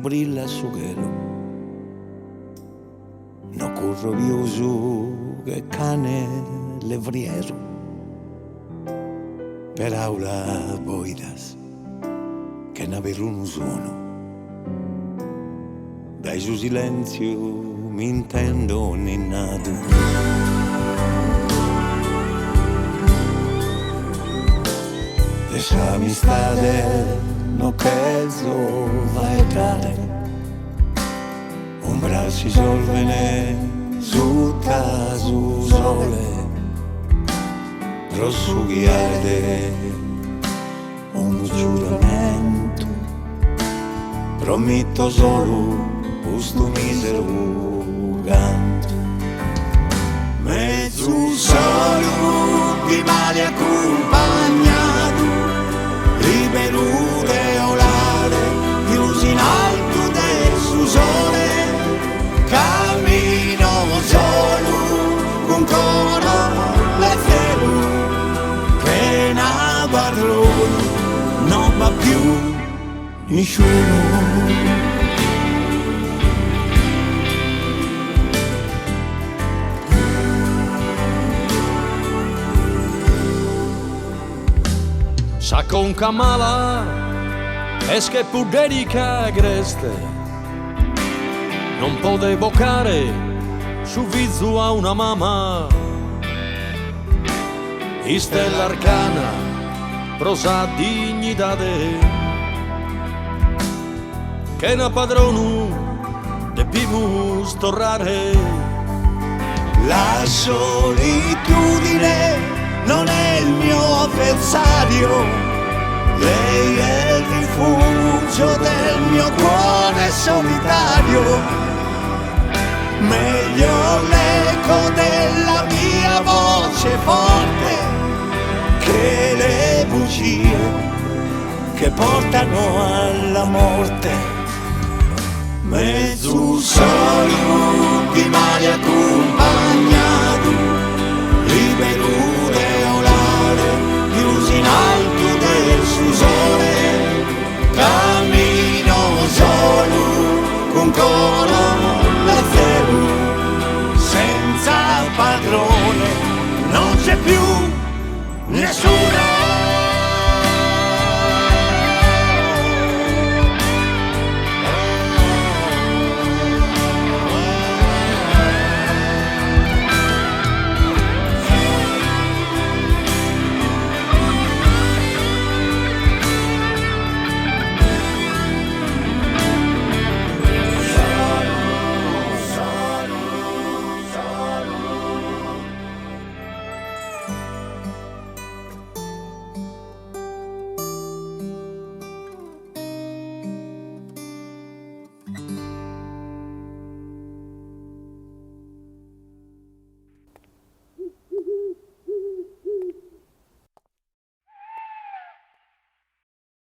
brilla su cielo. No curro più su che cane levriero. Per aula boidas che n'avere un suono. Dai su silenzio mi intendo ninnato. Lasciami stare, no che va a entrare. Un braccio solvene sutta su sole. Rosso ghiarde, un giuramento. Prometto solo questo misero canto. Mezzo solo di male accompagnato, libero de volare, chiuso in alto del suo sole. Cammino solo con coro leggero, che una padrona non va più nessuno. Sa con Kamala es che pur dedica agreste non può evocare su viso a una mamma. I stella arcana prosa dignidade che na padronu debimus torrare. La solitudine non è il mio avversario, lei è il rifugio del mio cuore solitario. Meglio l'eco della mia voce forte che le bugie che portano alla morte. Mezzo solo di male accompagnato, libero de volare, chiuso in alto del suo sole. Cammino solo con coro leggero, senza padrone non c'è più nessuna.